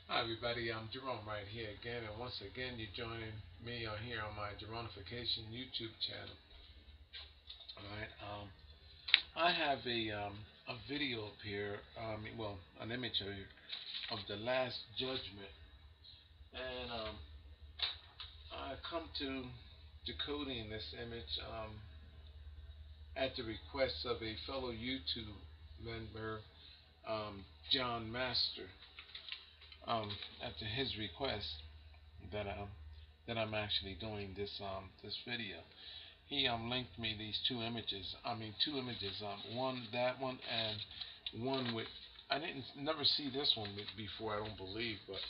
Hi everybody, I'm Gerone Wright here again, and once again you're joining me on here on my Geronification YouTube channel. Alright, I have a video up here, well, an image of, the Last Judgment, and I come to decoding this image at the request of a fellow YouTube member, Jonmaster, at his request that I'm actually doing this video. He linked me these two images. Two images. One, that one, and one with. I didn't never see this one before. I don't believe, but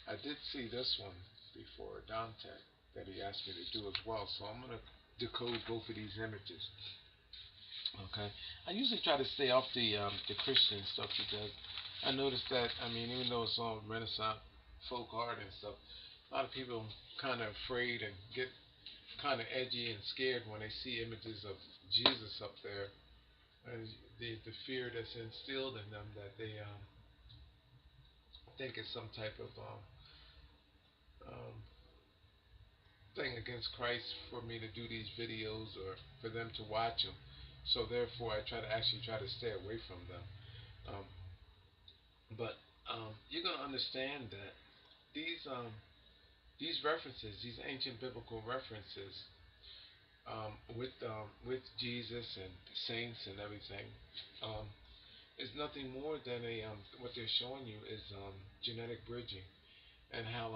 I did see this one before, Dante, that he asked me to do as well. So I'm gonna decode both of these images. Okay. I usually try to stay off the Christian stuff because I noticed that even though it's all Renaissance folk art and stuff, a lot of people kind of afraid and get kind of edgy and scared when they see images of Jesus up there, and the fear that's instilled in them that they think it's some type of um, thing against Christ for me to do these videos or for them to watch them. So therefore, I try to stay away from them. Um, but you're gonna understand that these um, these references, these ancient biblical references, with Jesus and saints and everything, um, is nothing more than what they're showing you is genetic bridging, and how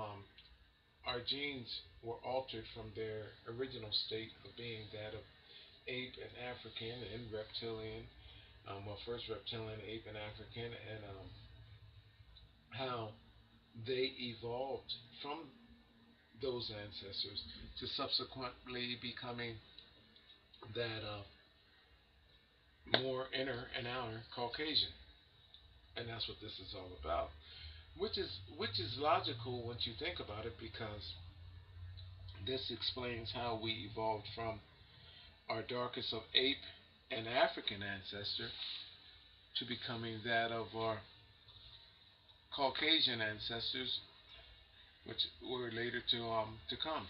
our genes were altered from their original state of being that of ape and African and reptilian. Well, first reptilian, ape, and African, and how they evolved from those ancestors to subsequently becoming that more inner and outer Caucasian, and that's what this is all about. Which is logical once you think about it, because this explains how we evolved from our darkest of ape and African ancestor to becoming that of our Caucasian ancestors, which were later to come,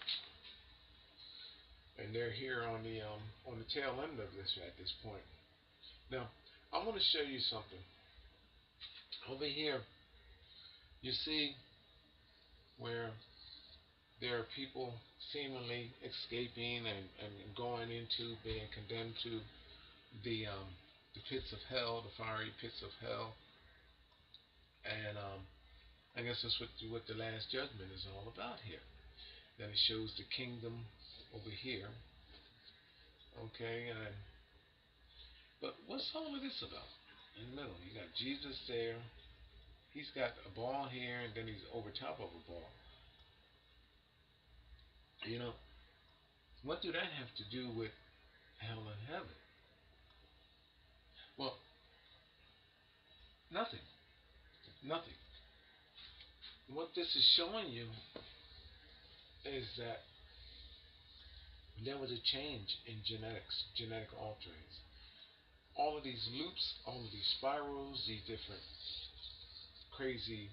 and they're here on the tail end of this at this point. Now, I want to show you something over here. You see where there are people seemingly escaping and going into being condemned to the pits of hell, the fiery pits of hell, and I guess that's what the Last Judgment is all about here. Then it shows the kingdom over here, okay, and but what's all of this about? In the middle, you got Jesus there. He's got a ball here, and then he's over top of a ball. You know, what do that have to do with hell and heaven? Well, nothing. Nothing. What this is showing you is that there was a change in genetics, genetic alterings. All of these loops, all of these spirals, these different crazy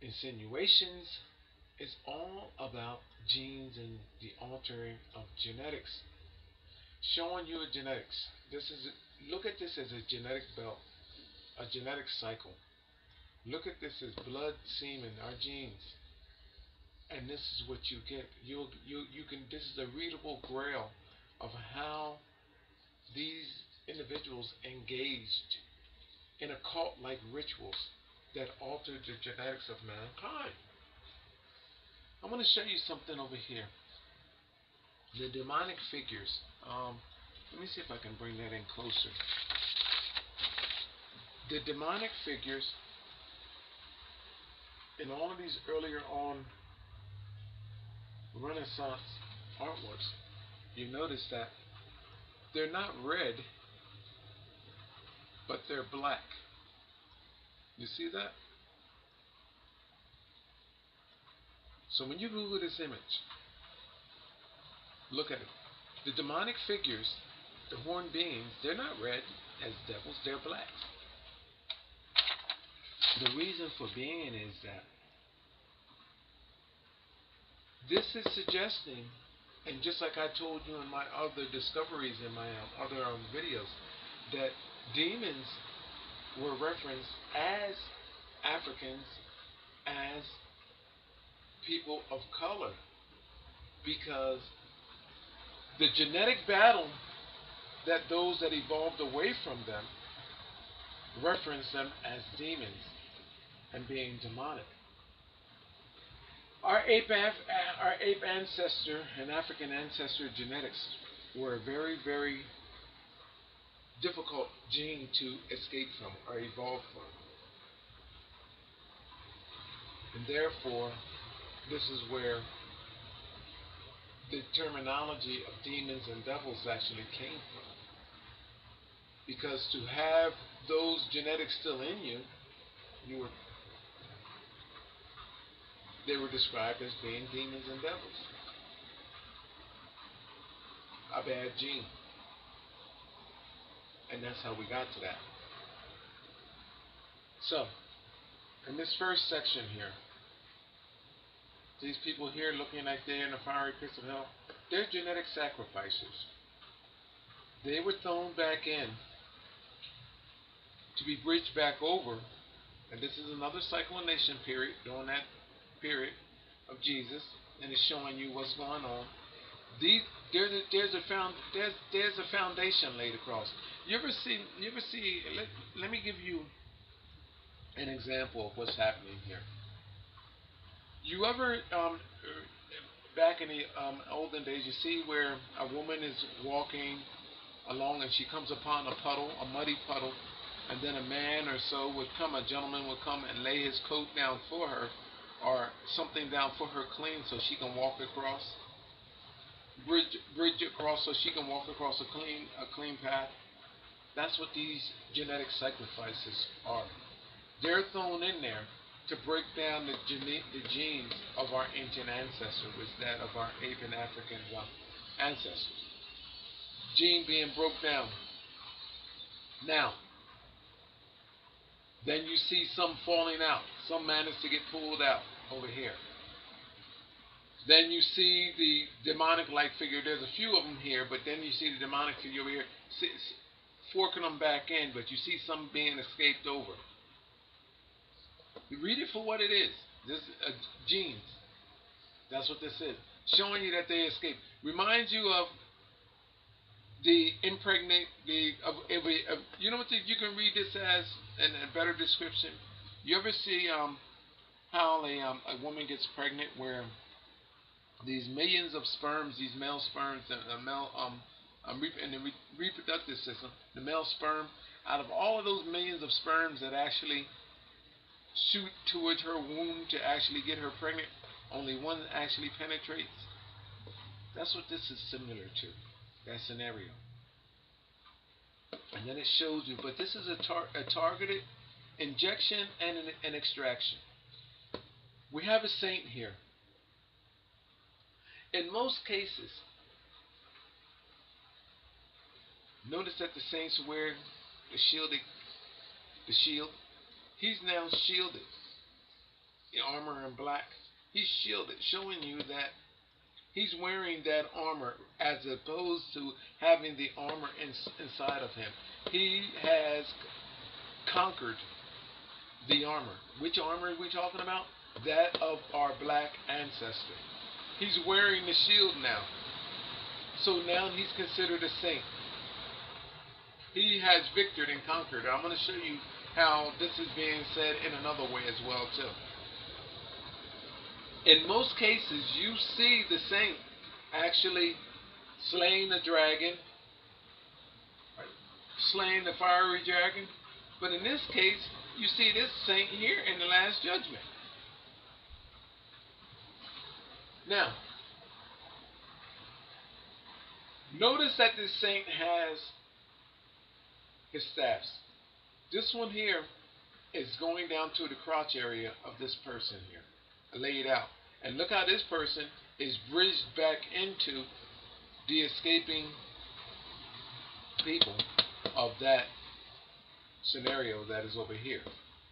insinuations, it's all about genes and the altering of genetics. Showing you a genetics. Look at this as a genetic belt, a genetic cycle. Look at this as blood, semen, our genes, and this is what you get. You can. This is a readable grail of how these individuals engaged in occult-like rituals that altered the genetics of mankind. I'm going to show you something over here. The demonic figures. Let me see if I can bring that in closer. The demonic figures in all of these earlier on Renaissance artworks, you notice that they're not red, but they're black. You see that? So when you Google this image, look at it. The demonic figures, the horned beings, they're not red as devils, they're black. The reason for being is that this is suggesting, and just like I told you in my other discoveries in my other videos, that demons were referenced as Africans, as people of color, because the genetic battle that those that evolved away from them reference them as demons and being demonic. Our ape ancestor and African ancestor genetics were a very, very difficult gene to escape from or evolve from. And therefore, this is where the terminology of demons and devils actually came from. Because to have those genetics still in you, they were described as being demons and devils. A bad gene. And that's how we got to that. So, in this first section here, these people here looking like they're in the fiery pits of hell, they're genetic sacrificers. They were thrown back in to be bridged back over, and this is another cyclination period during that period of Jesus, and it's showing you what's going on. There's a foundation laid across. You ever see? Let me give you an example of what's happening here. You ever back in the olden days, you see where a woman is walking along and she comes upon a puddle, a muddy puddle, and then a man or so would come, a gentleman would come and lay his coat down for her, or something down for her clean so she can walk across, bridge across so she can walk across a clean path. That's what these genetic sacrifices are. They're thrown in there to break down the genes of our ancient ancestor, with that of our ape and African ancestors. Gene being broke down. Now, then you see some falling out. Some manage to get pulled out over here. Then you see the demonic-like figure. There's a few of them here, but then you see the demonic figure over here, forking them back in, but you see some being escaped over. You read it for what it is. This genes. That's what this is. Showing you that they escaped. Reminds you of the impregnate, you know what you can read this as in a better description? You ever see how a woman gets pregnant, where these millions of sperms, these male sperms, in the reproductive system, the male sperm, out of all of those millions of sperms that actually shoot towards her womb to actually get her pregnant, only one actually penetrates? That's what this is similar to, that scenario. And then it shows you, but this is a targeted injection and an extraction. We have a saint here. In most cases, notice that the saints wear the shield. He's now shielded. The armor in black. He's shielded, showing you that he's wearing that armor as opposed to having the armor inside of him. He has conquered the armor. Which armor are we talking about? That of our black ancestor. He's wearing the shield now. So now he's considered a saint. He has victored and conquered. I'm going to show you how this is being said in another way as well too. In most cases, you see the saint actually slaying the dragon, slaying the fiery dragon. But in this case, you see this saint here in the Last Judgment. Now, notice that this saint has his staffs. This one here is going down to the crotch area of this person here, laid out. And look how this person is bridged back into the escaping people of that scenario that is over here.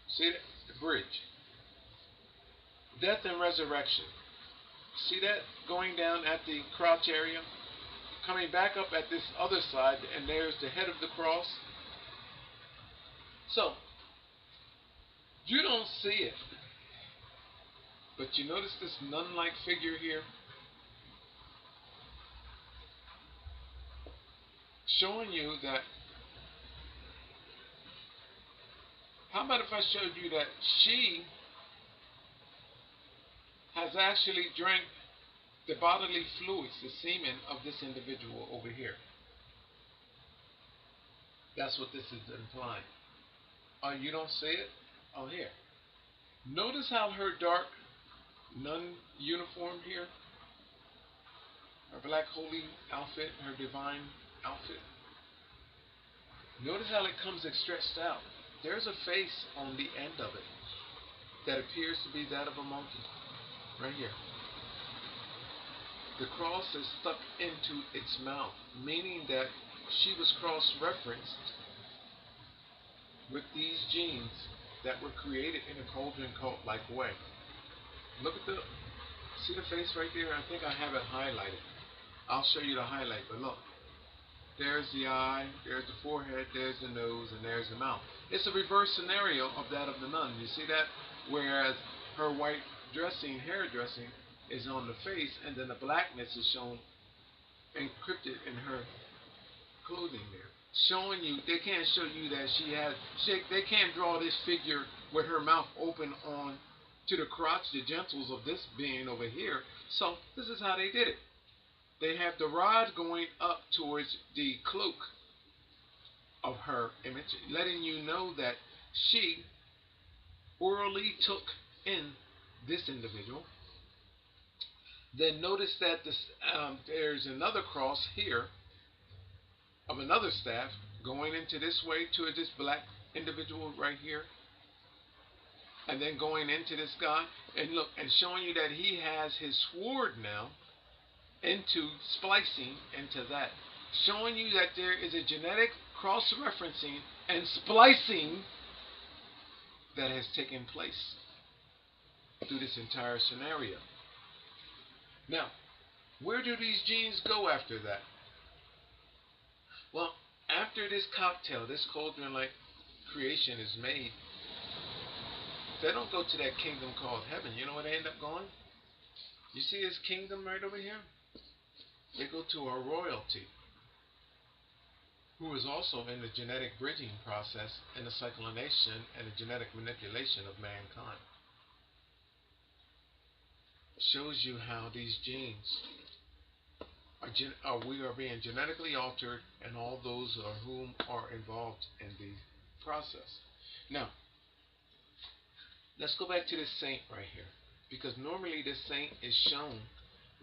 See that? bridge. Death and resurrection. See that going down at the crotch area? Coming back up at this other side, and there's the head of the cross. So, you don't see it, but you notice this nun-like figure here? Showing you that, how about if I showed you that she has actually drank the bodily fluids, the semen of this individual over here? That's what this is implying. Oh, you don't see it? Oh, here. Notice how her dark nun uniform here, her black holy outfit, her divine outfit. Notice how it comes stretched out. There's a face on the end of it that appears to be that of a monkey. Right here. The cross is stuck into its mouth, meaning that she was cross-referenced with these genes that were created in a cauldron cult-like way. Look at see the face right there? I think I have it highlighted. I'll show you the highlight, but look. There's the eye, there's the forehead, there's the nose, and there's the mouth. It's a reverse scenario of that of the nun. You see that? Whereas her white dressing, hair dressing, is on the face, and then the blackness is shown encrypted in her clothing there. Showing you, they can't show you that they can't draw this figure with her mouth open on to the crotch, the genitals of this being over here. So this is how they did it. They have the rod going up towards the cloak of her image, letting you know that she orally took in this individual. Then notice that there's another cross here of another staff going into this way to this black individual right here, and then going into this guy, and look, and showing you that he has his sword now into splicing into that, showing you that there is a genetic cross-referencing and splicing that has taken place through this entire scenario. Now, where do these genes go after that? Well, after this cocktail, this cauldron-like creation is made, they don't go to that kingdom called heaven. You know where they end up going? You see this kingdom right over here? They go to a royalty who is also in the genetic bridging process and the cyclination and the genetic manipulation of mankind. Shows you how these genes we are being genetically altered, and all those whom are involved in the process. Now, let's go back to this saint right here, because normally this saint is shown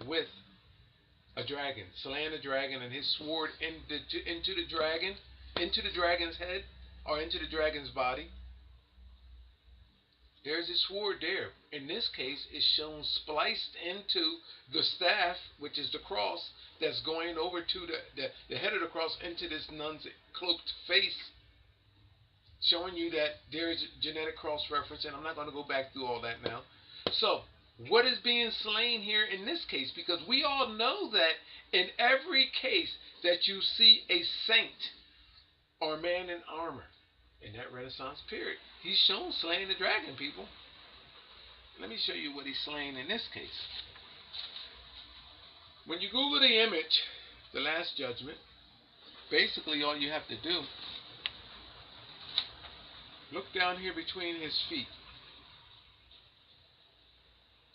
with a dragon, slaying a dragon, and his sword into the dragon's head, or into the dragon's body. There's a sword there. In this case, it's shown spliced into the staff, which is the cross, that's going over to the head of the cross into this nun's cloaked face, showing you that there is genetic cross-reference, and I'm not going to go back through all that now. So, what is being slain here in this case? Because we all know that in every case that you see a saint or man in armor in that Renaissance period, he's shown slaying the dragon, people. Let me show you what he's slaying in this case. When you Google the image, The Last Judgment, basically all you have to do, look down here between his feet,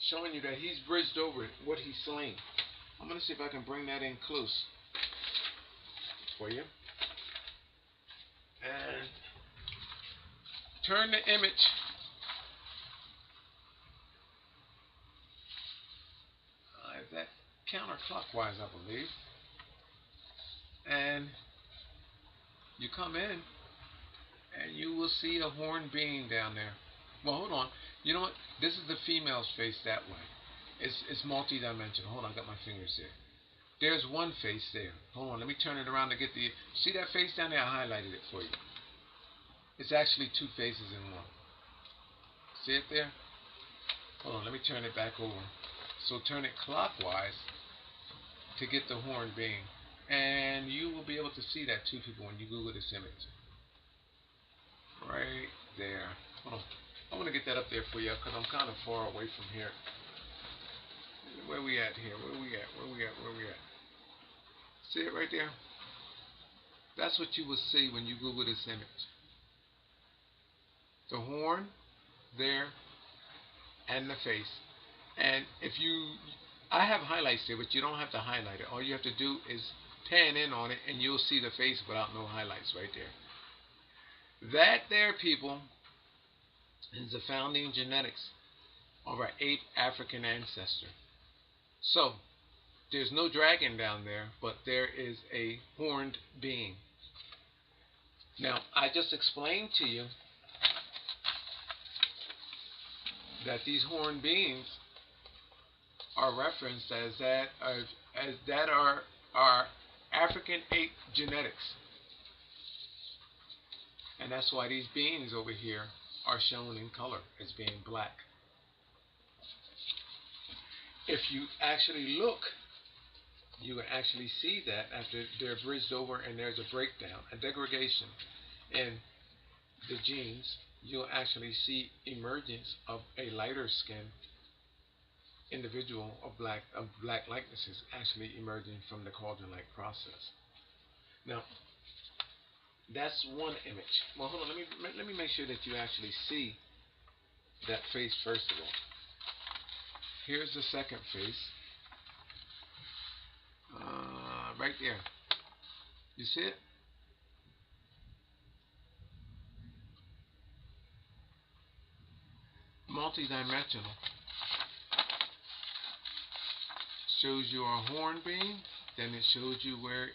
showing you that he's bridged over what he's slain. I'm going to see if I can bring that in close for you. And turn the image that counterclockwise, I believe. And you come in and you will see a horned being down there. Well, hold on. You know what? This is the female's face that way. It's multi-dimensional. Hold on, I got my fingers there. There's one face there. Hold on, let me turn it around to get the... See that face down there? I highlighted it for you. It's actually two faces in one. See it there? Hold on, let me turn it back over. So turn it clockwise to get the horn being. And you will be able to see that too, people, when you Google this image. Right there. Hold on. I want to get that up there for you because I'm kind of far away from here. Where we at here? Where we at? Where we at? Where we at? See it right there? That's what you will see when you Google this image. The horn there and the face. And if you, I have highlights there, but you don't have to highlight it. All you have to do is pan in on it and you'll see the face without no highlights right there. That there, people, is the founding genetics of our 8th African ancestor. So, there's no dragon down there, but there is a horned being. Now, I just explained to you that these horned beings are referenced as that are our African 8 genetics. And that's why these beings over here are shown in color as being black. If you actually look, you can actually see that after they're bridged over and there's a breakdown, a degradation in the genes, you'll actually see emergence of a lighter skin individual of black likenesses actually emerging from the cauldron-like process. Now, that's one image. Well, hold on. Let me make sure that you actually see that face first of all. Here's the second face. Right there. You see it? Multi-dimensional. Shows you a horn being, then it shows you where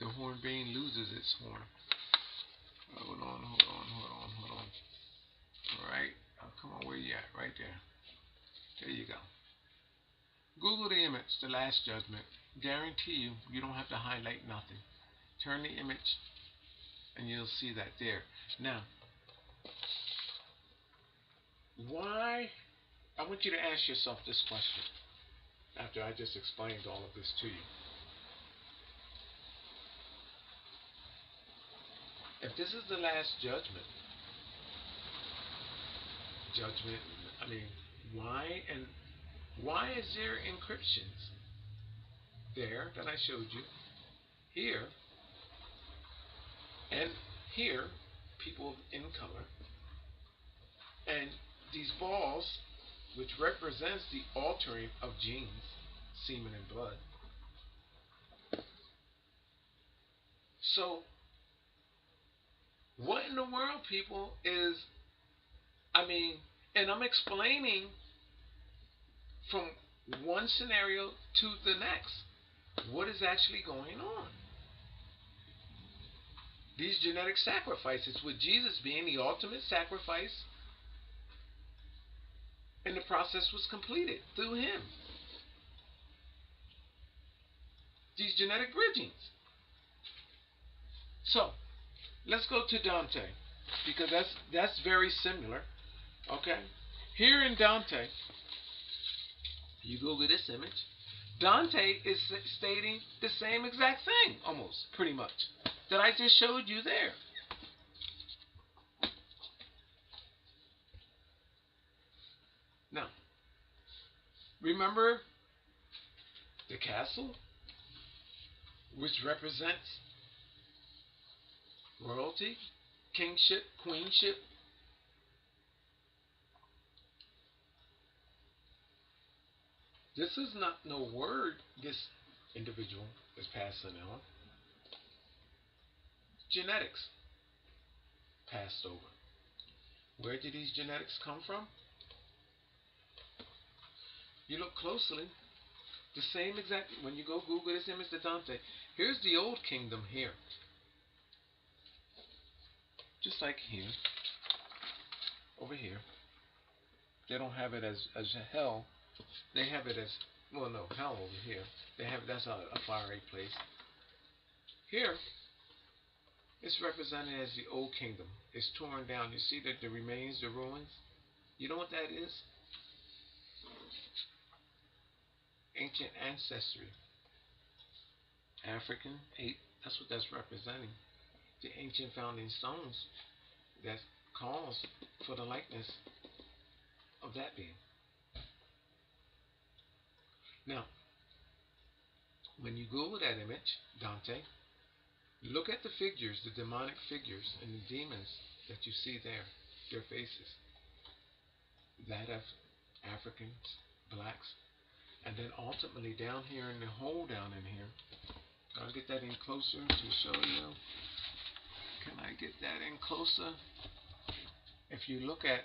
the horn being loses its horn. Hold on. Alright. Come on, where you at? Right there. There you go. Google the image, The Last Judgment. Guarantee you, you don't have to highlight nothing. Turn the image and you'll see that there. Now, why? I want you to ask yourself this question after I just explained all of this to you. If this is the last judgment, I mean, why is there encryptions there that I showed you here and here, people in color, and these balls, which represents the altering of genes, semen and blood. So, what in the world, people, is, and I'm explaining from one scenario to the next what is actually going on. These genetic sacrifices, with Jesus being the ultimate sacrifice, and the process was completed through him. These genetic bridgings. So, let's go to Dante, because that's very similar. Okay? Here in Dante, you Google this image, Dante is stating the same exact thing, almost, pretty much, that I just showed you there. Now, remember the castle, which represents royalty, kingship, queenship? This is not no word this individual is passing on. Genetics passed over. Where did these genetics come from? You look closely, the same exact, when you go Google this image to Dante, here's the old kingdom here. Just like here, over here. They don't have it as hell. They have it as, well, no, hell over here. They have, that's a fiery place. Here, it's represented as the old kingdom. It's torn down. You see that the remains, the ruins? You know what that is? Ancient ancestry. African, that's what that's representing. The ancient founding stones that calls for the likeness of that being. Now, when you Google that image, Dante, look at the figures, the demonic figures and the demons that you see there, their faces. That of Africans, blacks, and then ultimately down here in the hole down in here, I'll get that in closer to show you. Can I get that in closer? If you look at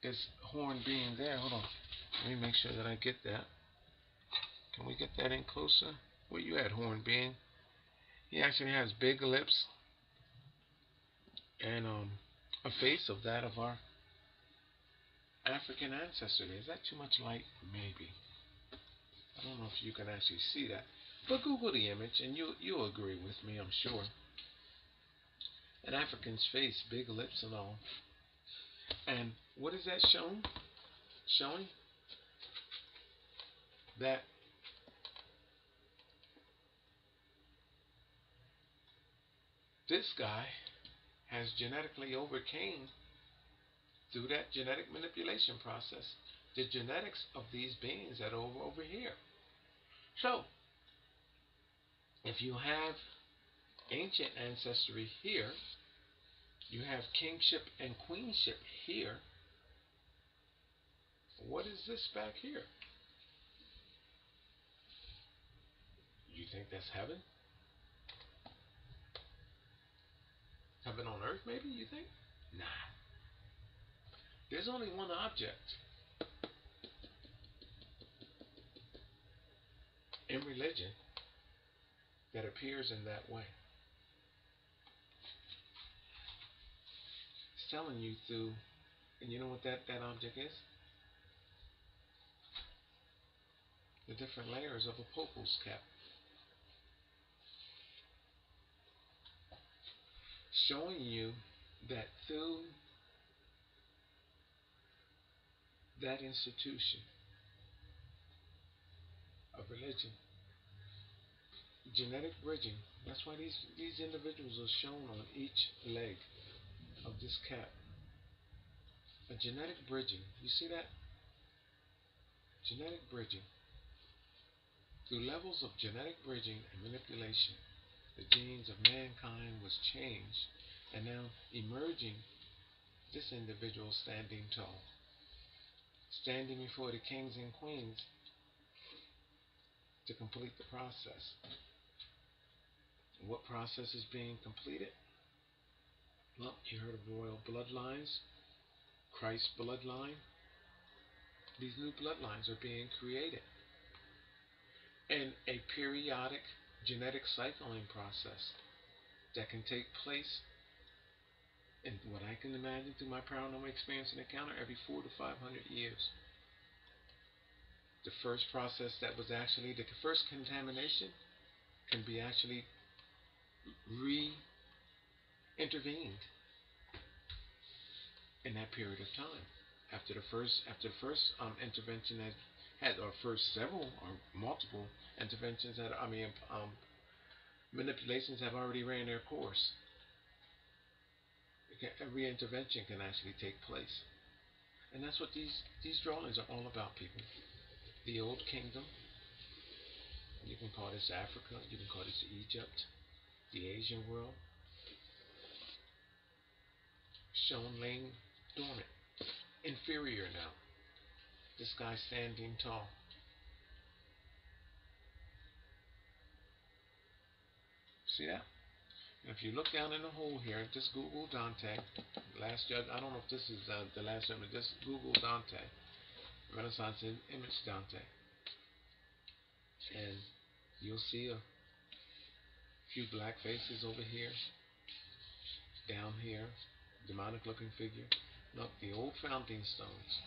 this horn being there, hold on. Let me make sure that I get that. Can we get that in closer? Where you at, horn being? He actually has big lips and a face of that of our African ancestor. Is that too much light? Maybe. I don't know if you can actually see that. But Google the image and you'll agree with me, I'm sure. An African's face, big lips and all. And what is that showing? Showing that this guy has genetically overcame, through that genetic manipulation process, the genetics of these beings that are over here. So, if you have ancient ancestry here, you have kingship and queenship here. What is this back here? You think that's heaven? Heaven on earth, maybe, you think? Nah. There's only one object in religion that appears in that way. It's telling you through, and you know what that object is? The different layers of a popal's cap. Showing you that through that institution of religion, genetic bridging, that's why these individuals are shown on each leg of this cap. A genetic bridging. You see that? Genetic bridging. Through levels of genetic bridging and manipulation, the genes of mankind was changed, and now emerging, this individual standing tall, standing before the kings and queens to complete the process. What process is being completed? Well, you heard of royal bloodlines, Christ's bloodline. These new bloodlines are being created. And a periodic genetic cycling process that can take place in what I can imagine through my paranormal experience and encounter every 400 to 500 years. The first process that was actually, the first contamination can be actually re-intervened in that period of time. After the first intervention had, or first several or multiple interventions that, manipulations have already ran their course. A re-intervention can actually take place. And that's what these drawings are all about, people. The old kingdom, you can call this Africa, you can call this Egypt, the Asian world, shown laying dormant, inferior now. This guy standing tall. See that? And if you look down in the hole here, just Google Dante, Last Judge. I don't know if this is the last judgment. Just Google Dante, Renaissance image Dante, and you'll see a few black faces over here, down here, demonic looking figure. Look, the old founding stones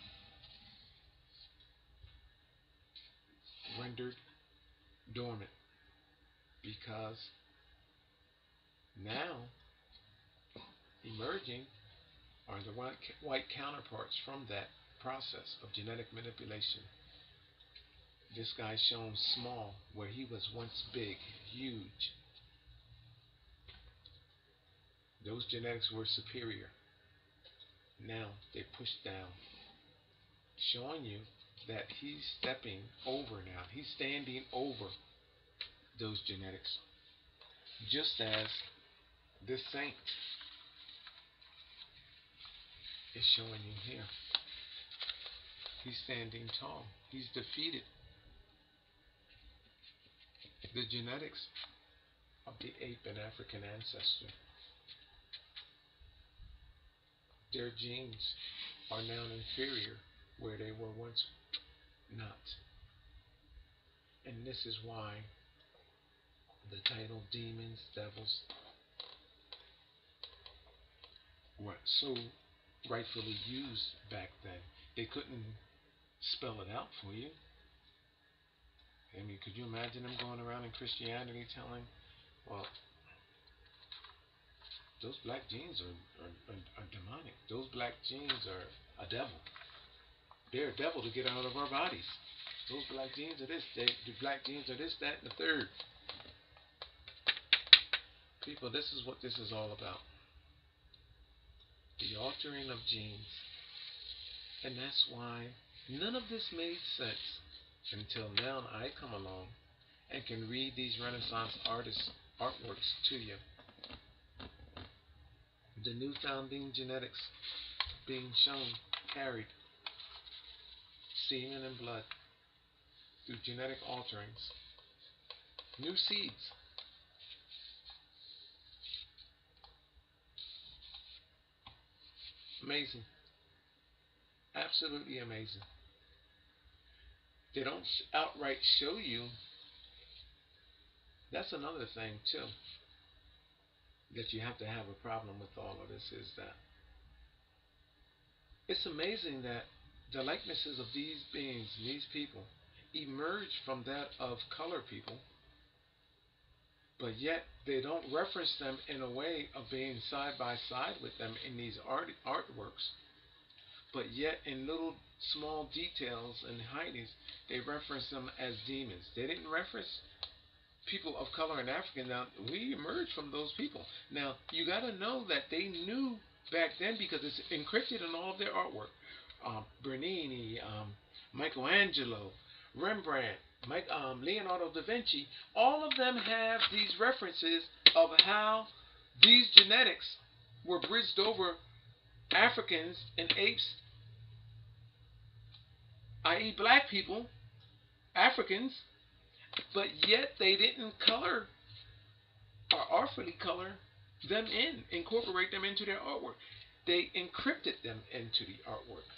rendered dormant because now emerging are the white counterparts from that process of genetic manipulation. This guy's shown small where he was once big, huge. Those genetics were superior. Now they pushed down, showing you that he's stepping over now. He's standing over those genetics. Just as this saint is showing you here. He's standing tall. He's defeated the genetics of the ape and African ancestor. Their genes are now inferior where they were once not. And this is why the title demons, devils were so rightfully used back then. They couldn't spell it out for you. I mean, could you imagine them going around in Christianity telling, well, those black genes are demonic. Those black genes are a devil. They're a devil to get out of our bodies. Those black genes are this, the black genes are this, that, and the third. People, this is what this is all about. The altering of genes. And that's why none of this made sense until now I come along and can read these Renaissance artists' artworks to you. The new founding genetics being shown, carried, semen and blood, through genetic alterings. New seeds. Amazing. Absolutely amazing. They don't outright show you. That's another thing too, that you have to have a problem with all of this, is that it's amazing that the likenesses of these beings, these people, emerge from that of colored people, but yet they don't reference them in a way of being side by side with them in these artworks, but yet in little small details and hidings, they reference them as demons. They didn't reference people of color and African. Now, we emerged from those people. Now, you got to know that they knew back then, because it's encrypted in all of their artwork. Bernini, Michelangelo, Rembrandt, Leonardo da Vinci, all of them have these references of how these genetics were bridged over Africans and apes, i.e. black people, Africans, but yet they didn't color or artfully color them incorporate them into their artwork. They encrypted them into the artwork.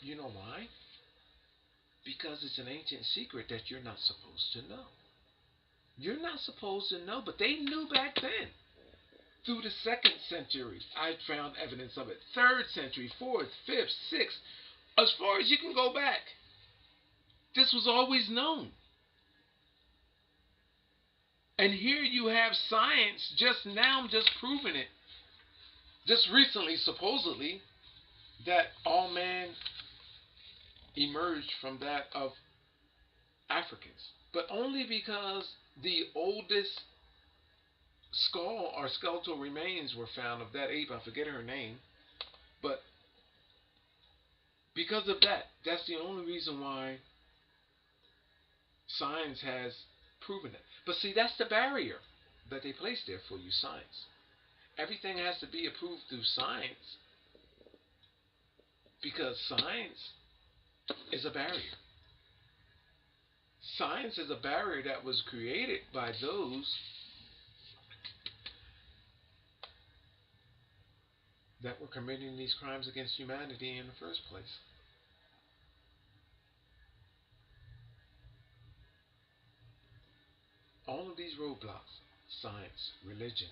You know why? Because it's an ancient secret that you're not supposed to know. You're not supposed to know, but they knew back then. Through the 2nd century, I found evidence of it. 3rd century, 4th, 5th, 6th, as far as you can go back. This was always known. And here you have science just proving it. Just recently, supposedly, that all man emerged from that of Africans. But only because the oldest skull or skeletal remains were found of that ape. I forget her name. But because of that, that's the only reason why science has proven it. But see, that's the barrier that they place there for you, science. Everything has to be approved through science, because science is a barrier. Science is a barrier that was created by those that were committing these crimes against humanity in the first place. All of these roadblocks, science, religion,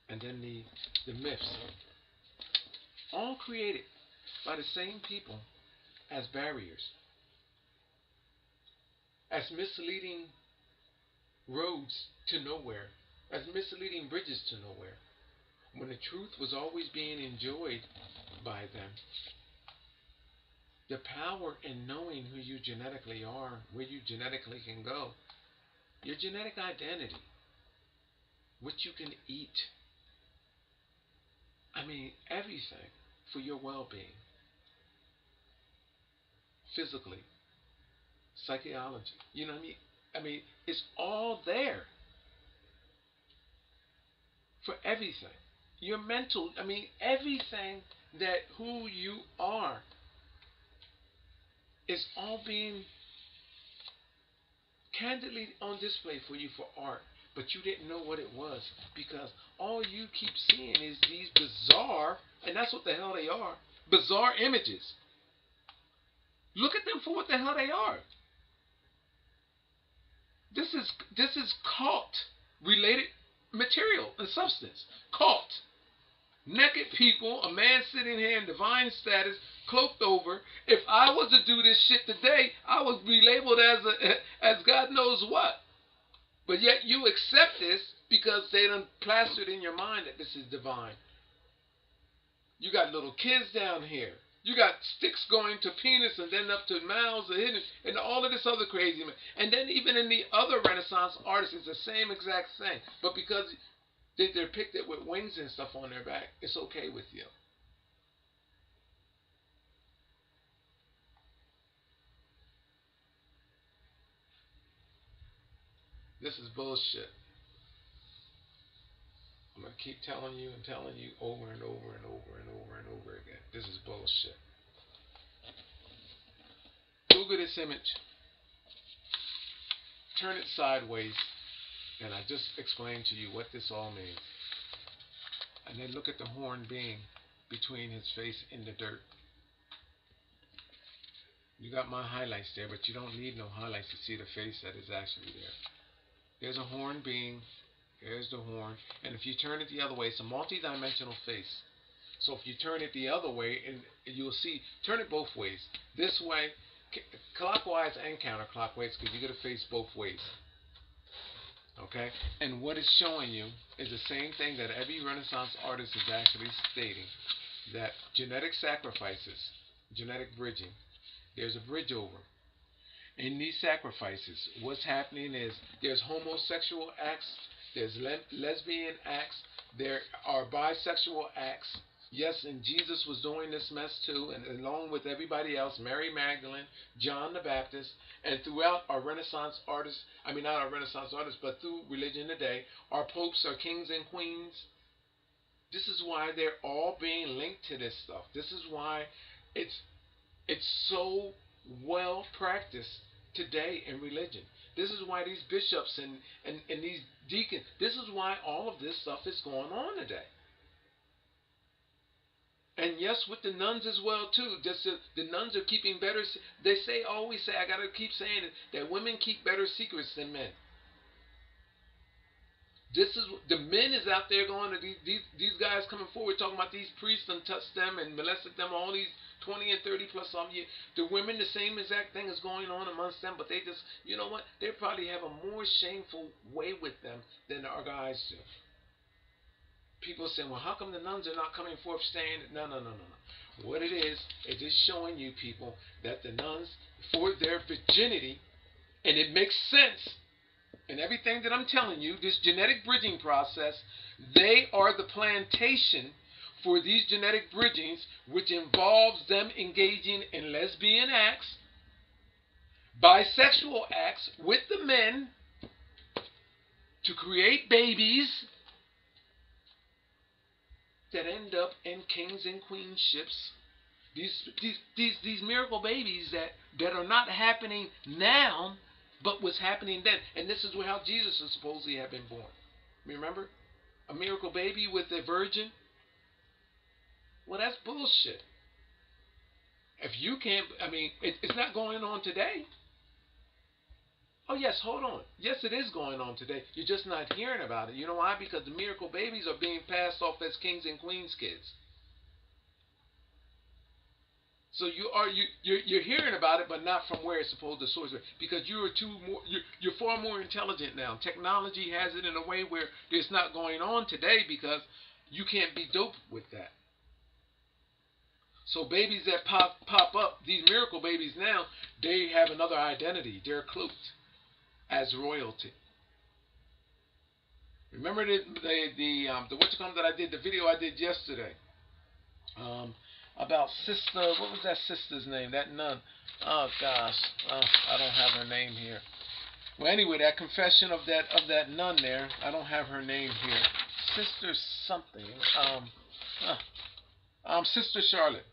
and then the myths, all created by the same people as barriers, as misleading roads to nowhere, as misleading bridges to nowhere. when the truth was always being enjoyed by them. The power in knowing who you genetically are, where you genetically can go, your genetic identity, what you can eat, I mean, everything for your well-being, physically, psychology, you know what I mean? I mean, it's all there for everything. Your mental, I mean, everything that who you are is all being candidly on display for you for art, but you didn't know what it was because all you keep seeing is these bizarre, and that's what the hell they are, bizarre images. Look at them for what the hell they are. This is cult related material and substance. Cult. Naked people, a man sitting here in divine status, cloaked over. If I was to do this shit today, I would be labeled as God knows what. But yet you accept this because they done plastered in your mind that this is divine. You got little kids down here. You got sticks going to penis and then up to mouths and all of this other crazy. And then even in the other Renaissance artists, it's the same exact thing. But because they depict it with wings and stuff on their back, it's okay with you. This is bullshit. I'm going to keep telling you and telling you over and over and over and over and over again. This is bullshit. Google this image. Turn it sideways. And I just explained to you what this all means. And then look at the horned being between his face in the dirt. You got my highlights there, but you don't need no highlights to see the face that is actually there. There's a horned being. There's the horn. And if you turn it the other way, it's a multi-dimensional face. So if you turn it the other way, and you'll see, turn it both ways. This way, clockwise and counterclockwise, because you get to face both ways. Okay? And what it's showing you is the same thing that every Renaissance artist is actually stating, that genetic sacrifices, genetic bridging, there's a bridge over. In these sacrifices, what's happening is there's homosexual acts, there's lesbian acts, there are bisexual acts. Yes, and Jesus was doing this mess too, and along with everybody else, Mary Magdalene, John the Baptist, and throughout our Renaissance artists, I mean not our Renaissance artists, but through religion today, our popes, our kings and queens. This is why they're all being linked to this stuff. This is why it's so well practiced today in religion. This is why these bishops and these deacons, this is why all of this stuff is going on today. And yes, with the nuns as well too. Just the nuns are keeping better. They say, always say, I gotta keep saying it, that women keep better secrets than men. This is the men is out there going to these guys coming forward talking about these priests and touched them and molested them all these 20 and 30 plus some years. The women, the same exact thing is going on amongst them, but they just, you know what? They probably have a more shameful way with them than our guys do. People saying, well, how come the nuns are not coming forth saying, no. What it is just showing you people that the nuns, for their virginity, and it makes sense, and everything that I'm telling you, this genetic bridging process, they are the plantation for these genetic bridgings, which involves them engaging in lesbian acts, bisexual acts with the men to create babies that end up in kings and queenships. These miracle babies that are not happening now, but was happening then. And this is how Jesus is supposedly have been born. Remember? A miracle baby with a virgin? Well, that's bullshit. If you can't, I mean, it's not going on today. Oh, yes, hold on. Yes, it is going on today. You're just not hearing about it. You know why? Because the miracle babies are being passed off as kings and queens kids. So you're hearing about it, but not from where it's supposed to source. Because you're far more intelligent now. Technology has it in a way where it's not going on today because You can't be doped with that. So babies that pop up, these miracle babies now, they have another identity. They're cloaked as royalty. Remember the what you call that I did the video I did yesterday about sister. What was that sister's name? That nun. Oh gosh, I don't have her name here. Well, anyway, that confession of that nun there. I don't have her name here. Sister something. Sister Charlotte.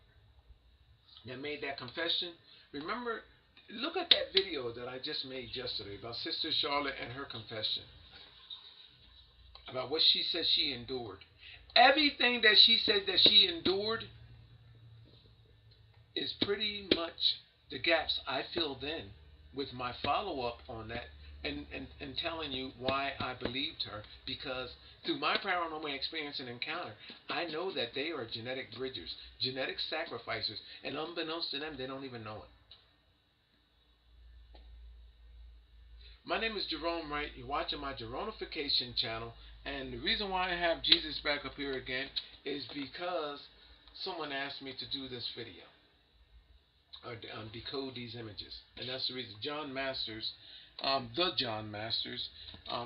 That made that confession. Remember, look at that video that I just made yesterday about Sister Charlotte and her confession. About what she said she endured. Everything that she said that she endured is pretty much the gaps I filled in with my follow-up on that and telling you why I believed her, because through my paranormal experience and encounter, I know that they are genetic bridgers, genetic sacrificers, and unbeknownst to them, they don't even know it. My name is Gerone Wright. You're watching my Geronification channel, and the reason why I have Jesus back up here again is because someone asked me to do this video, or decode these images, and that's the reason. Jonmasters, the Jonmasters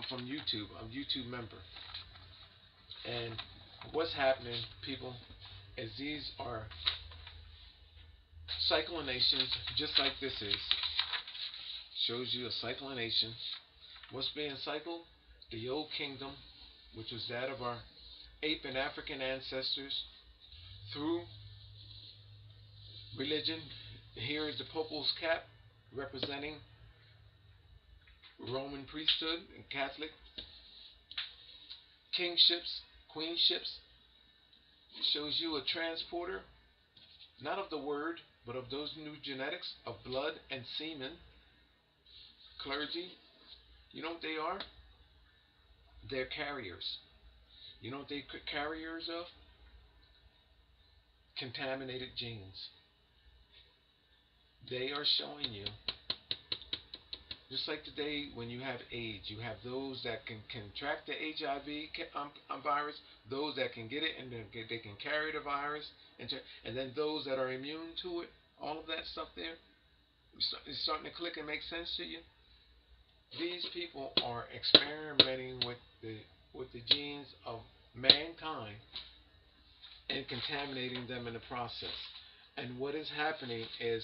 from YouTube, I'm a YouTube member. And what's happening, people, is these are cyclinations, just like this is. Shows you a cyclination. What's being cycled? The old kingdom, which was that of our ape and African ancestors, through religion. Here is the Pope's cap, representing Roman priesthood and Catholic. Kingships, queenships, shows you a transporter, not of the word, but of those new genetics of blood and semen. Clergy, you know what they are? They're carriers. You know what they're carriers of? Contaminated genes. They are showing you, just like today when you have AIDS, you have those that can contract the HIV virus, those that can get it and they can carry the virus, and then those that are immune to it, all of that stuff there, it's starting to click and make sense to you. These people are experimenting with the genes of mankind and contaminating them in the process. And what is happening is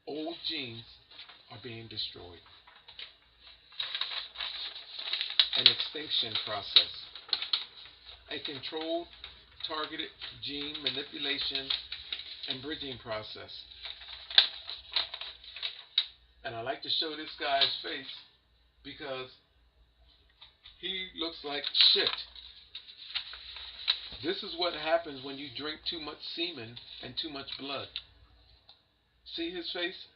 old genes are being destroyed. An extinction process. A controlled, targeted gene manipulation and bridging process. And I like to show this guy's face because he looks like shit. This is what happens when you drink too much semen and too much blood. See his face?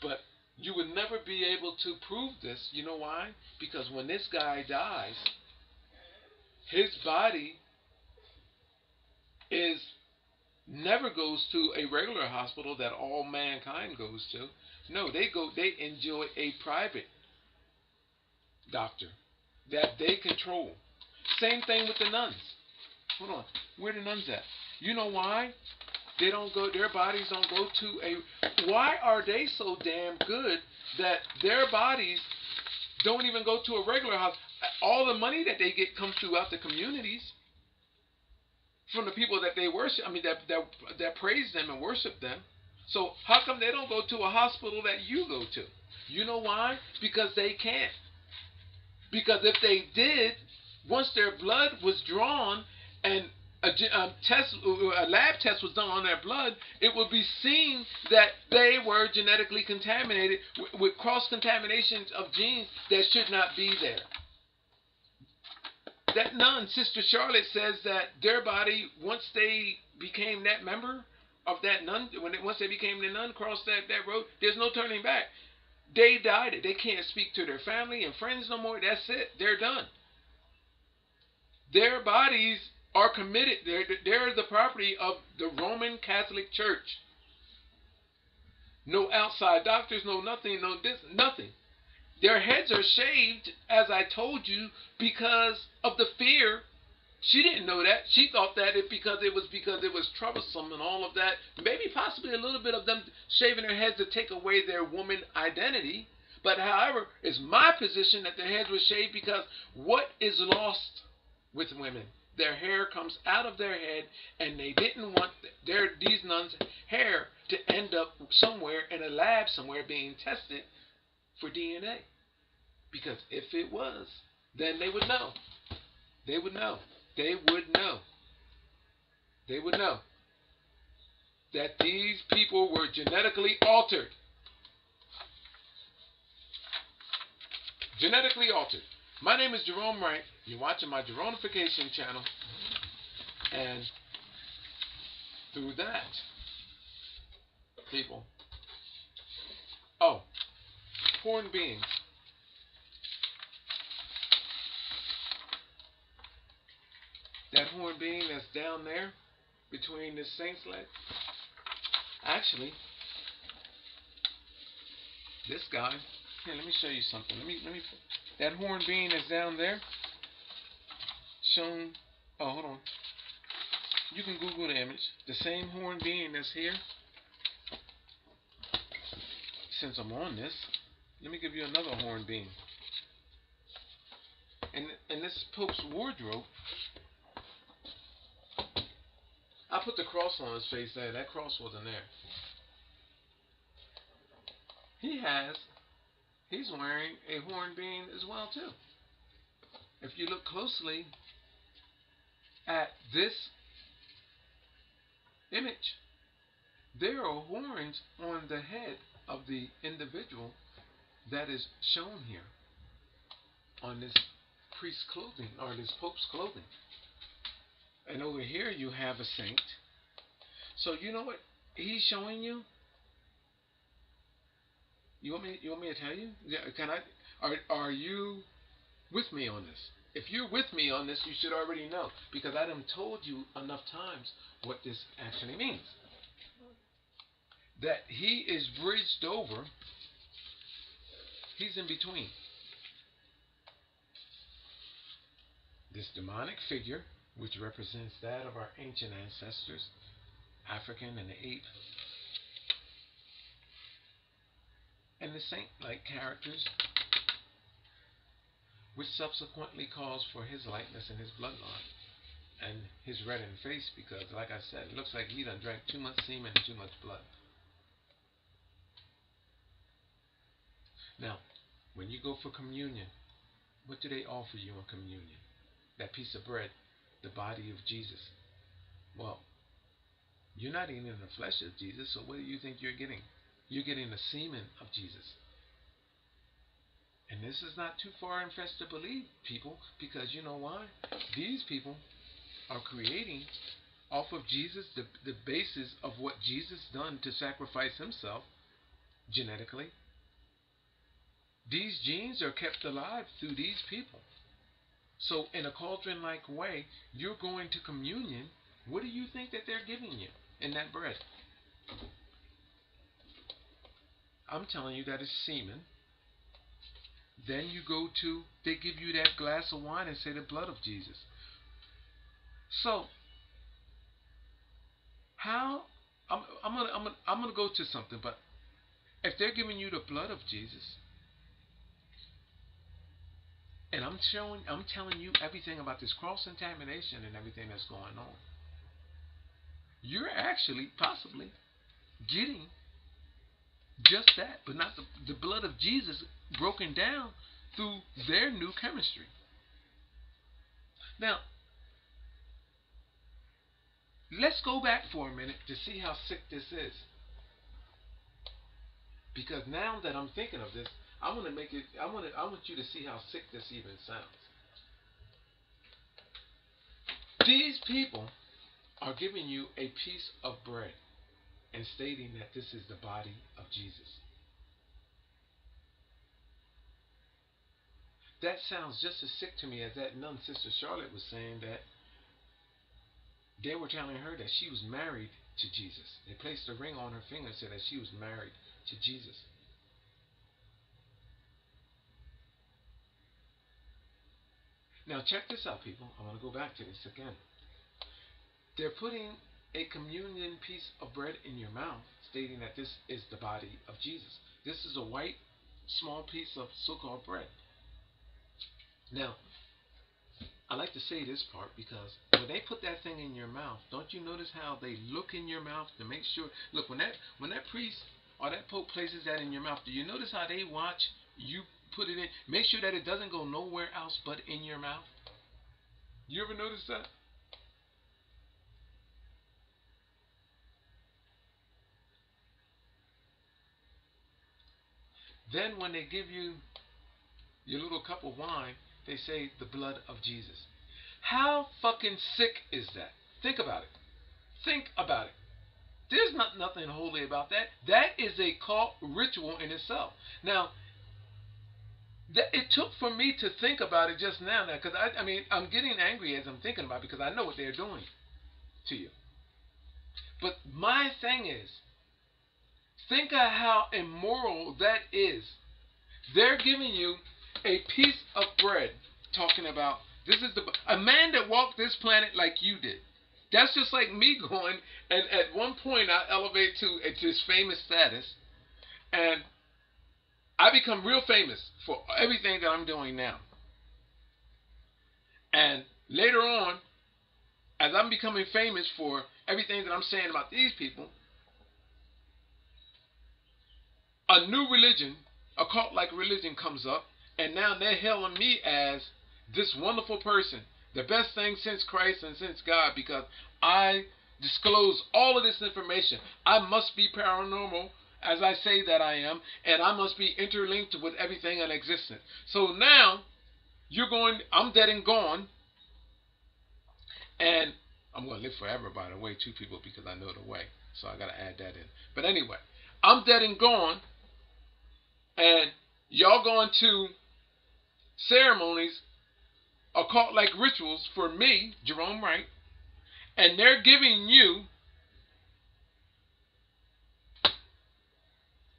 But you would never be able to prove this. You know why? Because when this guy dies, his body never goes to a regular hospital that all mankind goes to. No, they enjoy a private doctor that they control. Same thing with the nuns. Hold on, where the nuns at? You know why? They don't go, their bodies don't go to a, why are they so damn good that their bodies don't even go to a regular hospital? All the money that they get comes throughout the communities from the people that they worship, that praise them and worship them. So how come they don't go to a hospital that you go to? You know why? Because they can't. Because if they did, once their blood was drawn and a lab test was done on their blood, it would be seen that they were genetically contaminated with cross-contaminations of genes that should not be there. That nun, Sister Charlotte, says that their body, once they became that member of that nun, once they became the nun, crossed that road, there's no turning back. They died it. They can't speak to their family and friends no more. That's it. They're done. Their bodies are committed. They're the property of the Roman Catholic Church. No outside doctors, no nothing, no this, nothing. Their heads are shaved, as I told you, because of the fear. She didn't know that. She thought that because it was troublesome and all of that. Maybe possibly a little bit of them shaving their heads to take away their woman identity. But however, it's my position that their heads were shaved because what is lost with women? Their hair comes out of their head, and they didn't want these nuns' hair to end up somewhere in a lab somewhere being tested for DNA. Because if it was, then they would know. They would know. They would know. They would know that these people were genetically altered. Genetically altered. My name is Gerone Wright. You're watching my Geronification channel. And through that, people. Oh, horned beings. That horn being that's down there between the saint's leg. Actually, this guy. Here, let me show you something. Let me. That horn being that's down there. Shown. Oh, hold on. You can Google the image. The same horn being that's here. Since I'm on this, let me give you another horn being. And this Pope's wardrobe. I put the cross on his face there. That cross wasn't there. He's wearing a horn being as well too. If you look closely at this image, there are horns on the head of the individual that is shown here on this priest's clothing or this Pope's clothing. And over here you have a saint. So you know what he's showing you? You want me to tell you? Yeah, can I? Are you with me on this? If you're with me on this, you should already know, because I done told you enough times what this actually means. That he is bridged over. He's in between this demonic figure, which represents that of our ancient ancestors, African and the ape, and the saint-like characters, which subsequently calls for his likeness and his bloodline, and his reddened face, because, like I said, it looks like he done drank too much semen and too much blood. Now, when you go for communion, what do they offer you in communion? That piece of bread, the body of Jesus. Well, you're not eating the flesh of Jesus, so what do you think you're getting? You're getting the semen of Jesus. And this is not too far and fetched to believe, people, because you know why? These people are creating off of Jesus, the basis of what Jesus done to sacrifice himself genetically. These genes are kept alive through these people. So in a cauldron-like way, you're going to communion. What do you think that they're giving you in that bread? I'm telling you that it's semen. Then you go to, they give you that glass of wine and say the blood of Jesus. So, how, I'm gonna go to something, but if they're giving you the blood of Jesus, and I'm telling you everything about this cross-contamination and everything that's going on, you're actually possibly getting just that, but not the blood of Jesus broken down through their new chemistry. Now, let's go back for a minute to see how sick this is. Because now that I'm thinking of this, I want you to see how sick this even sounds. These people are giving you a piece of bread and stating that this is the body of Jesus. That sounds just as sick to me as that nun, Sister Charlotte, was saying that they were telling her that she was married to Jesus. They placed a ring on her finger and said that she was married to Jesus. Now check this out, people. I want to go back to this again. They're putting a communion piece of bread in your mouth, stating that this is the body of Jesus. This is a white, small piece of so-called bread. Now, I like to say this part because when they put that thing in your mouth, don't you notice how they look in your mouth to make sure? Look, when that priest or that pope places that in your mouth, do you notice how they watch you put it in? Make sure that it doesn't go nowhere else but in your mouth. You ever notice that? Then when they give you your little cup of wine, they say the blood of Jesus. How fucking sick is that? Think about it. Think about it. There's nothing holy about that. That is a cult ritual in itself. Now, it took for me to think about it just now, because I mean, I'm getting angry as I'm thinking about it because I know what they're doing to you. But my thing is, think of how immoral that is. They're giving you a piece of bread, talking about this is a man that walked this planet like you did. That's just like me going, and at one point I elevate to this famous status, and I become real famous for everything that I'm doing now. And later on, as I'm becoming famous for everything that I'm saying about these people, a new religion, a cult-like religion comes up, and now they're hailing me as this wonderful person, the best thing since Christ and since God, because I disclose all of this information. I must be paranormal, as I say that I am, and I must be interlinked with everything in existence. So now, I'm dead and gone, and I'm going to live forever, by the way, too, people, because I know the way. So I got to add that in. But anyway, I'm dead and gone, and y'all going to ceremonies, occult-like rituals for me, Gerone Wright, and they're giving you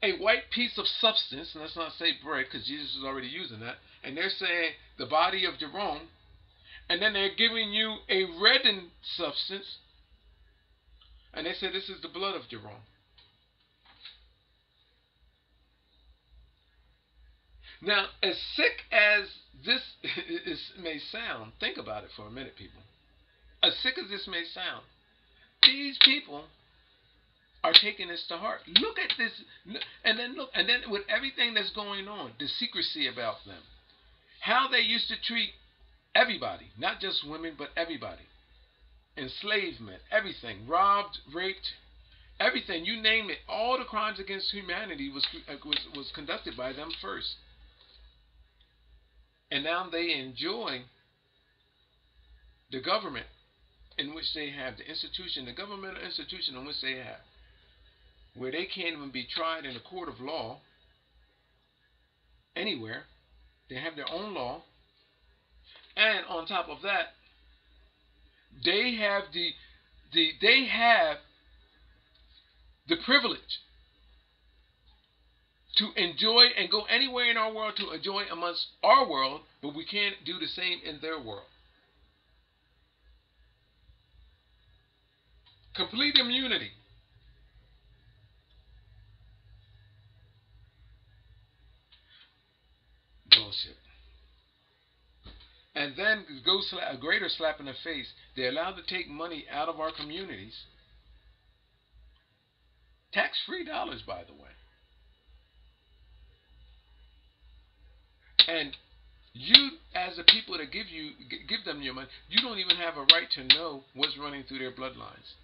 a white piece of substance, and let's not say bread because Jesus is already using that, and they're saying the body of Jerome, and then they're giving you a reddened substance, and they say this is the blood of Jerome. Now, as sick as this may sound, think about it for a minute, people. As sick as this may sound, these people are taking this to heart. Look at this, and then with everything that's going on, the secrecy about them, how they used to treat everybody, not just women, but everybody, enslavement, everything, robbed, raped, everything, you name it, all the crimes against humanity was conducted by them first. And now they enjoy the government in which they have, the governmental institution in which they have, where they can't even be tried in a court of law anywhere. They have their own law. And on top of that, they have the privilege to enjoy and go anywhere in our world to enjoy amongst our world, but we can't do the same in their world. Complete immunity. Bullshit. And then go a greater slap in the face. They're allowed to take money out of our communities. Tax-free dollars, by the way. And you, as the people that give them your money, you don't even have a right to know what's running through their bloodlines.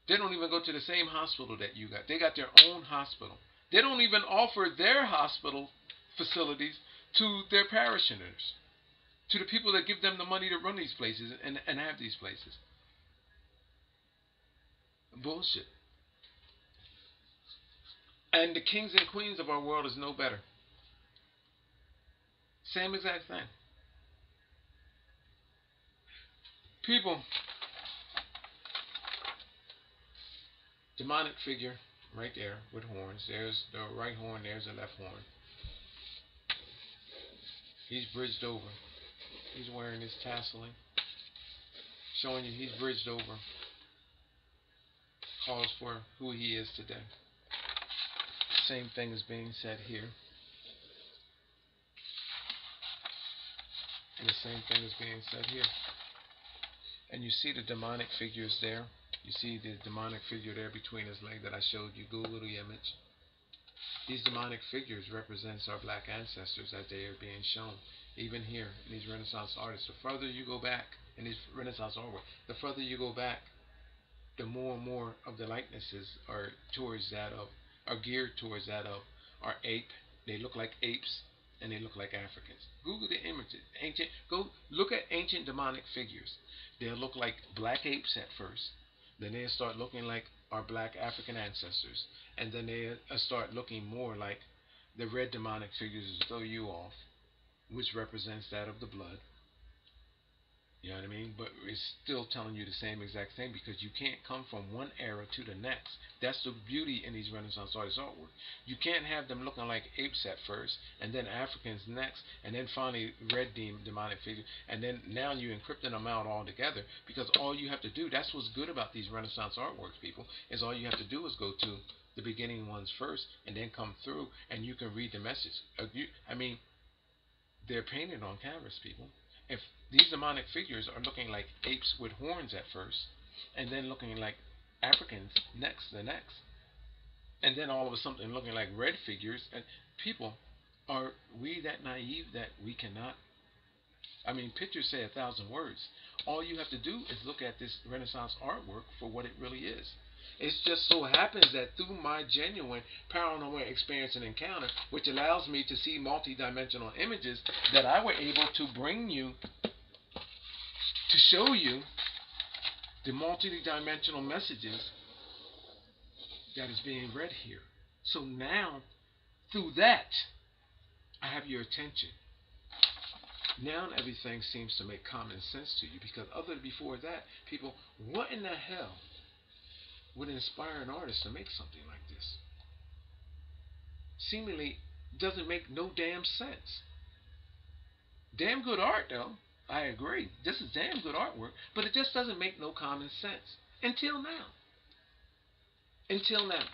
They don't even go to the same hospital that you got. They got their own hospital. They don't even offer their hospital facilities to their parishioners, to the people that give them the money to run these places and have these places. Bullshit. And the kings and queens of our world is no better. Same exact thing. People, demonic figure right there with horns. There's the right horn, there's the left horn. He's bridged over. He's wearing his tasseling, showing you he's bridged over. Calls for who he is today. Same thing is being said here. And the same thing is being said here. And you see the demonic figures there. You see the demonic figure there between his leg that I showed you. Google the image. These demonic figures represents our black ancestors as they are being shown. Even here in these Renaissance artists. The further you go back in these Renaissance artwork, the further you go back, the more and more of the likenesses are geared towards that of our ape. They look like apes and they look like Africans. Google the images. Go look at ancient demonic figures. They'll look like black apes at first. Then they'll start looking like our black African ancestors. And then they'll start looking more like the red demonic figures that throw you off, which represents that of the blood. You know what I mean? But it's still telling you the same exact thing, because you can't come from one era to the next. That's the beauty in these Renaissance artists' artwork. You can't have them looking like apes at first, and then Africans next, and then finally red demonic figures, and then now you're encrypting them out all together, because all you have to do, that's what's good about these Renaissance artworks, people, is all you have to do is go to the beginning ones first, and then come through, and you can read the message. I mean, they're painted on canvas, people. If these demonic figures are looking like apes with horns at first, and then looking like Africans the next, and then all of a sudden looking like red figures, and people, are we that naive that we cannot? I mean, pictures say 1,000 words. All you have to do is look at this Renaissance artwork for what it really is. It just so happens that through my genuine paranormal experience and encounter, which allows me to see multi-dimensional images, that I were able to bring you, to show you the multi-dimensional messages that is being read here. So now, through that, I have your attention. Now everything seems to make common sense to you, because before that, people, what in the hell would inspire an artist to make something like this? Seemingly doesn't make no damn sense. Damn good art, though. I agree. This is damn good artwork, but it just doesn't make no common sense. Until now. Until now.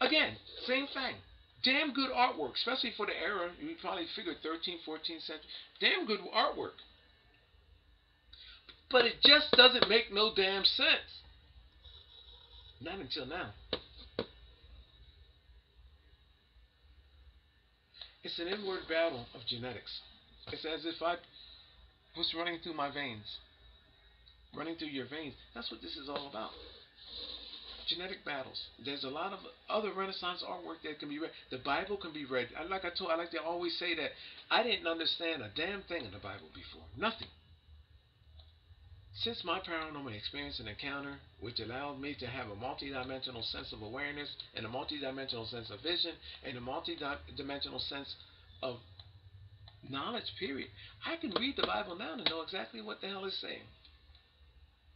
Again, same thing. Damn good artwork, especially for the era, you probably figured 13th, 14th century. Damn good artwork. But it just doesn't make no damn sense. Not until now. It's an inward battle of genetics. It's as if I was running through my veins. Running through your veins. That's what this is all about. Genetic battles. There's a lot of other Renaissance artwork that can be read. The Bible can be read. I like to always say that I didn't understand a damn thing in the Bible before. Nothing. Since my paranormal experience and encounter, which allowed me to have a multidimensional sense of awareness, and a multidimensional sense of vision, and a multidimensional sense of knowledge, period, I can read the Bible now and know exactly what the hell it's saying.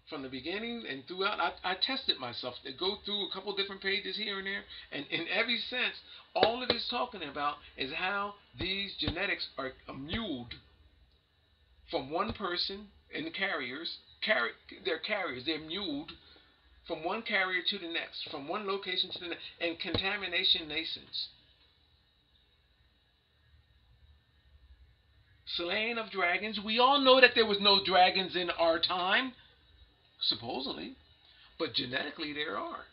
From the beginning and throughout, I tested myself to go through a couple different pages here and there, and in every sense, all it is talking about is how these genetics are muled from one person and carriers. They're carriers. They're muled from one carrier to the next, from one location to the next, and contamination nascents. Slaying of dragons. We all know that there was no dragons in our time, supposedly, but genetically there are,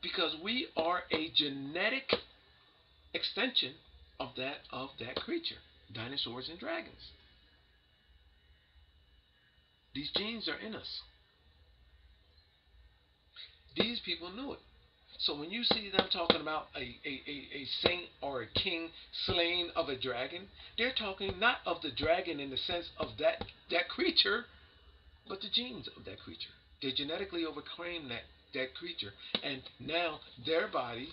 because we are a genetic extension of that creature, dinosaurs and dragons. These genes are in us. These people knew it. So when you see them talking about a saint or a king slain of a dragon, they're talking not of the dragon in the sense of that creature, but the genes of that creature. They genetically overcame that creature, and now their body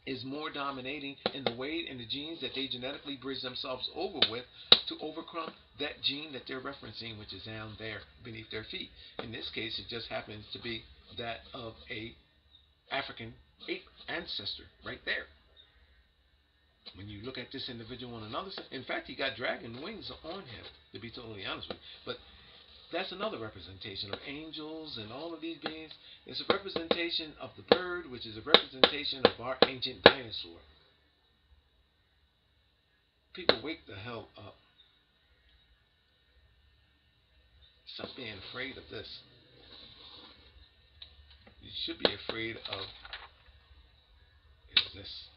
is more dominating in the way and the genes that they genetically bridge themselves over with to overcome that gene that they're referencing, which is down there beneath their feet. In this case, it just happens to be that of a African ape ancestor right there. When you look at this individual on another side, in fact, he got dragon wings on him, to be totally honest with you. But that's another representation of angels and all of these beings. It's a representation of the bird, which is a representation of our ancient dinosaur. People, wake the hell up. Stop being afraid of this. You should be afraid of is this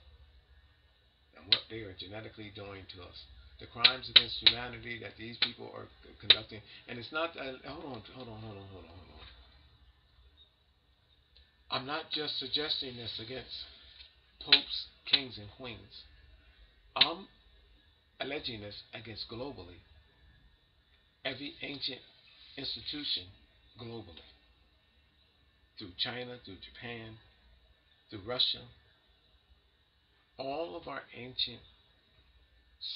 and what they are genetically doing to us. The crimes against humanity that these people are conducting. And it's not, hold on. I'm not just suggesting this against popes, kings, and queens. I'm alleging this against globally. Every ancient institution globally. Through China, through Japan, through Russia. All of our ancient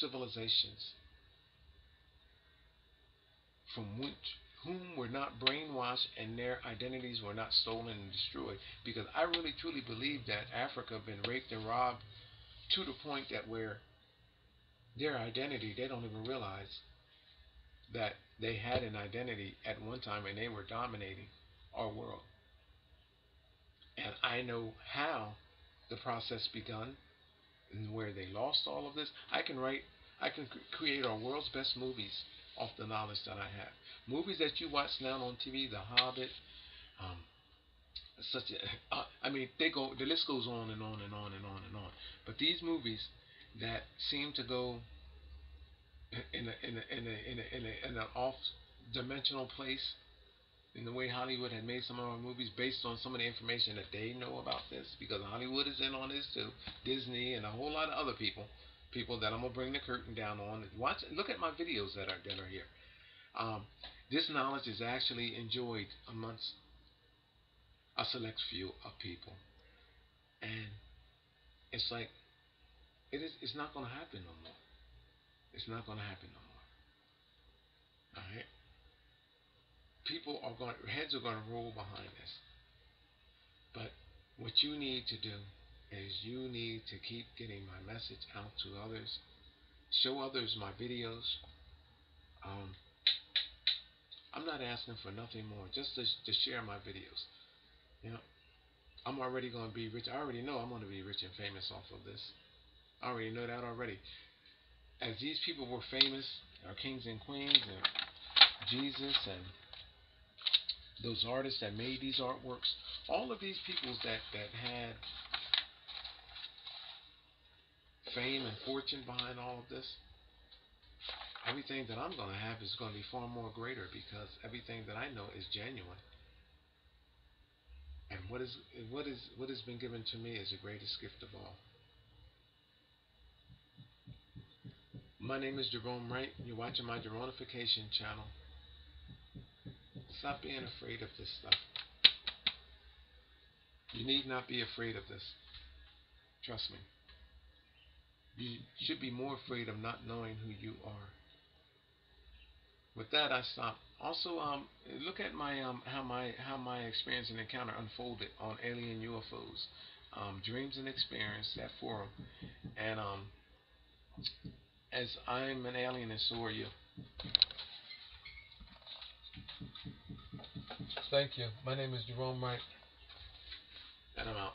civilizations from whom were not brainwashed and their identities were not stolen and destroyed. Because I really truly believe that Africa been raped and robbed to the point that where their identity, they don't even realize that they had an identity at one time and they were dominating our world. And I know how the process begun and where they lost all of this. I can create our world's best movies off the knowledge that I have. Movies that you watch now on TV, The Hobbit, um, I mean, the list goes on and on and on and on and on. But these movies that seem to go in an off-dimensional place, in the way Hollywood had made some of our movies based on some of the information that they know about this, because Hollywood is in on this too, Disney and a whole lot of other people that I'm gonna bring the curtain down on. Look at my videos that are here. This knowledge is actually enjoyed amongst a select few of people, and it's like it's not gonna happen no more. It's not gonna happen no more. All right. Heads are going to roll behind this. But what you need to do is you need to keep getting my message out to others. Show others my videos. I'm not asking for nothing more, just to share my videos. You know, I'm already going to be rich. I already know I'm going to be rich and famous off of this. I already know that already. As these people were famous, our kings and queens, and Jesus, and those artists that made these artworks, all of these people that had fame and fortune behind all of this, everything that I'm going to have is going to be far more greater, because everything that I know is genuine. And what has been given to me is the greatest gift of all. My name is Gerone Wright. You're watching my Geronification channel. Stop being afraid of this stuff. You need not be afraid of this. Trust me. You should be more afraid of not knowing who you are. With that, I stop. Also, look at my how my experience and encounter unfolded on alien UFOs, dreams and experience, that forum, and as I'm an alien and so are you. Thank you. My name is Gerone Wright, and I'm out.